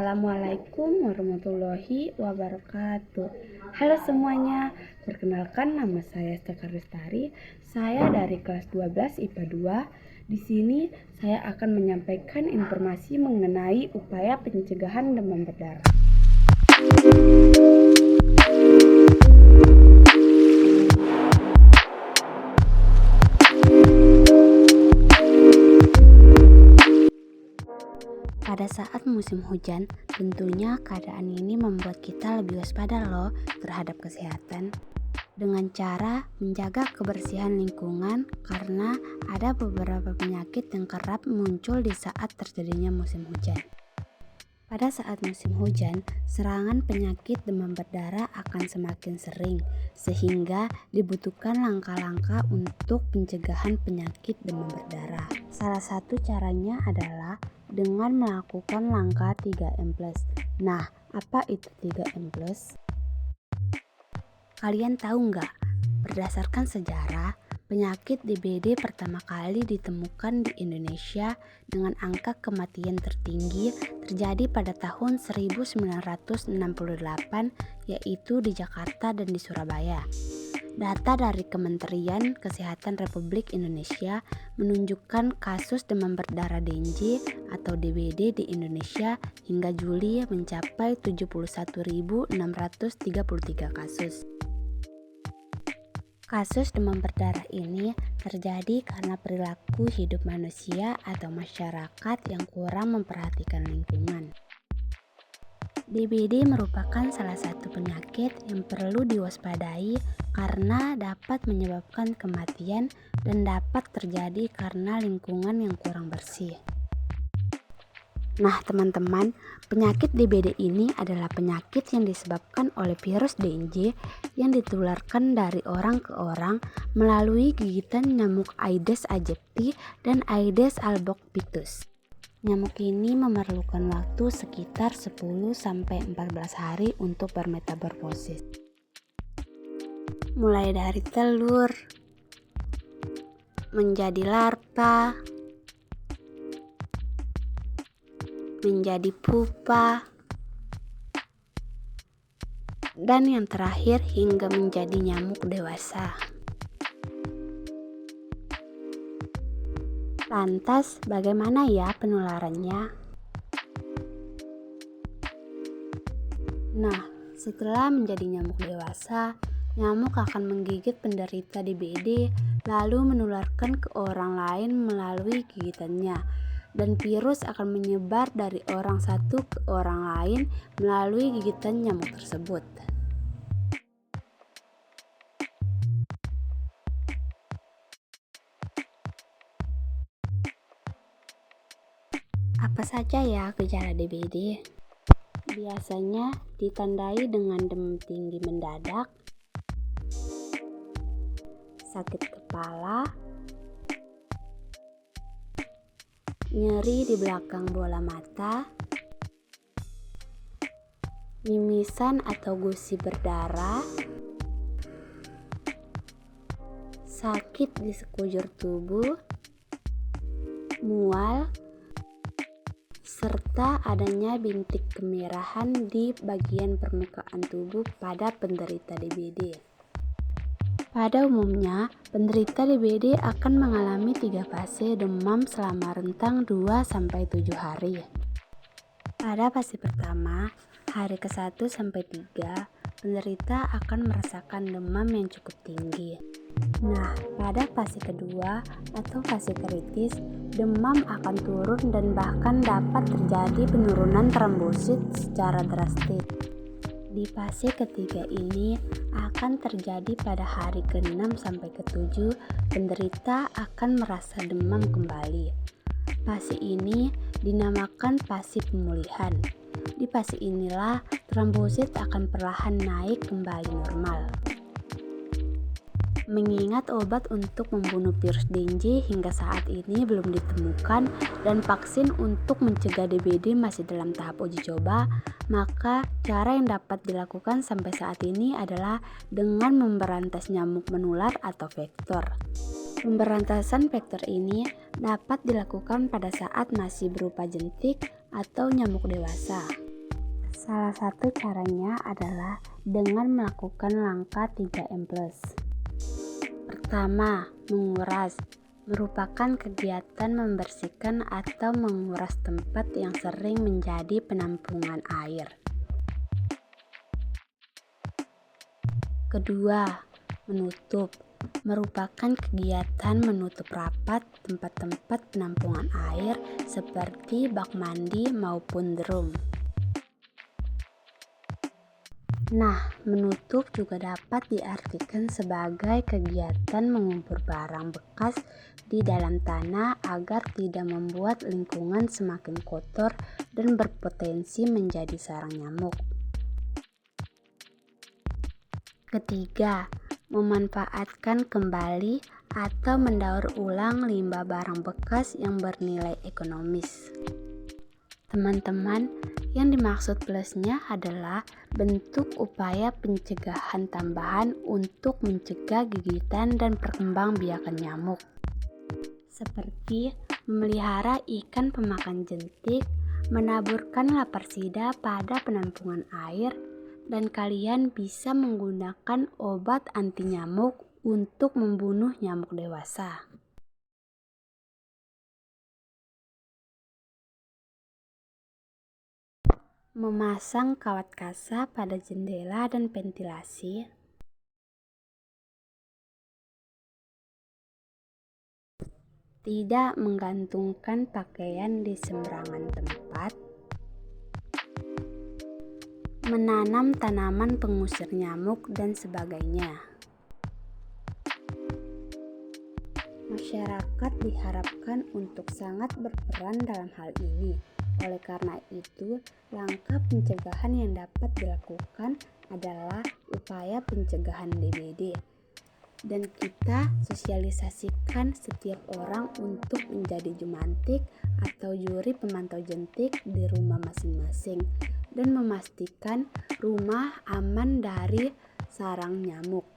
Assalamualaikum warahmatullahi wabarakatuh. Halo semuanya, perkenalkan nama saya Sekar Lestari. Saya dari kelas 12 IPA 2. Di sini saya akan menyampaikan informasi mengenai upaya pencegahan demam berdarah. Pada saat musim hujan, tentunya keadaan ini membuat kita lebih waspada loh terhadap kesehatan. Dengan cara menjaga kebersihan lingkungan karena ada beberapa penyakit yang kerap muncul di saat terjadinya musim hujan. Pada saat musim hujan, serangan penyakit demam berdarah akan semakin sering, sehingga dibutuhkan langkah-langkah untuk pencegahan penyakit demam berdarah. Salah satu caranya adalah dengan melakukan langkah 3M+. Nah, apa itu 3M+? Kalian tahu nggak? Berdasarkan sejarah, penyakit DBD pertama kali ditemukan di Indonesia dengan angka kematian tertinggi terjadi pada tahun 1968, yaitu di Jakarta dan di Surabaya. Data dari Kementerian Kesehatan Republik Indonesia menunjukkan kasus demam berdarah DNJ atau DBD di Indonesia hingga Juli mencapai 71.633 kasus. Kasus demam berdarah ini terjadi karena perilaku hidup manusia atau masyarakat yang kurang memperhatikan lingkungan. DBD merupakan salah satu penyakit yang perlu diwaspadai karena dapat menyebabkan kematian dan dapat terjadi karena lingkungan yang kurang bersih. Nah teman-teman, penyakit DBD ini adalah penyakit yang disebabkan oleh virus DNJ yang ditularkan dari orang ke orang melalui gigitan nyamuk Aedes aegypti dan Aedes albopictus. Nyamuk ini memerlukan waktu sekitar 10-14 hari untuk bermetamorfosis. Mulai dari telur, menjadi larva, menjadi pupa, dan yang terakhir hingga menjadi nyamuk dewasa. Lantas, bagaimana ya penularannya? Nah, setelah menjadi nyamuk dewasa, nyamuk akan menggigit penderita DBD lalu menularkan ke orang lain melalui gigitannya. Dan virus akan menyebar dari orang satu ke orang lain melalui gigitan nyamuk tersebut. Apa saja ya gejala DBD? Biasanya ditandai dengan demam tinggi mendadak, sakit kepala, nyeri di belakang bola mata, mimisan atau gusi berdarah, sakit di sekujur tubuh, mual, serta adanya bintik kemerahan di bagian permukaan tubuh pada penderita DBD. Pada umumnya, penderita DBD akan mengalami 3 fase demam selama rentang 2-7 hari. Pada fase pertama, hari ke-1 sampai 3, penderita akan merasakan demam yang cukup tinggi. Nah, pada fase kedua atau fase kritis, demam akan turun dan bahkan dapat terjadi penurunan trombosit secara drastis. Di fase ketiga ini akan terjadi pada hari ke-6 sampai ke-7, penderita akan merasa demam kembali. Fase ini dinamakan fase pemulihan. Di fase inilah trombosit akan perlahan naik kembali normal. Mengingat obat untuk membunuh virus DNJ hingga saat ini belum ditemukan dan vaksin untuk mencegah DBD masih dalam tahap uji coba, maka cara yang dapat dilakukan sampai saat ini adalah dengan memberantas nyamuk menular atau vektor. Pemberantasan vektor ini dapat dilakukan pada saat masih berupa jentik atau nyamuk dewasa. Salah satu caranya adalah dengan melakukan langkah 3M+. Pertama, menguras merupakan kegiatan membersihkan atau menguras tempat yang sering menjadi penampungan air. Kedua, menutup merupakan kegiatan menutup rapat tempat-tempat penampungan air seperti bak mandi maupun drum. Nah, menutup juga dapat diartikan sebagai kegiatan mengubur barang bekas di dalam tanah agar tidak membuat lingkungan semakin kotor dan berpotensi menjadi sarang nyamuk. Ketiga, memanfaatkan kembali atau mendaur ulang limbah barang bekas yang bernilai ekonomis. Teman-teman, yang dimaksud plusnya adalah bentuk upaya pencegahan tambahan untuk mencegah gigitan dan perkembangbiakan nyamuk. Seperti memelihara ikan pemakan jentik, menaburkan laparsida pada penampungan air, dan kalian bisa menggunakan obat anti nyamuk untuk membunuh nyamuk dewasa. Memasang kawat kasa pada jendela dan ventilasi. Tidak menggantungkan pakaian di sembarangan tempat. Menanam tanaman pengusir nyamuk dan sebagainya. Masyarakat diharapkan untuk sangat berperan dalam hal ini. Oleh karena itu, langkah pencegahan yang dapat dilakukan adalah upaya pencegahan DBD. Dan kita sosialisasikan setiap orang untuk menjadi jumantik atau juri pemantau jentik di rumah masing-masing dan memastikan rumah aman dari sarang nyamuk.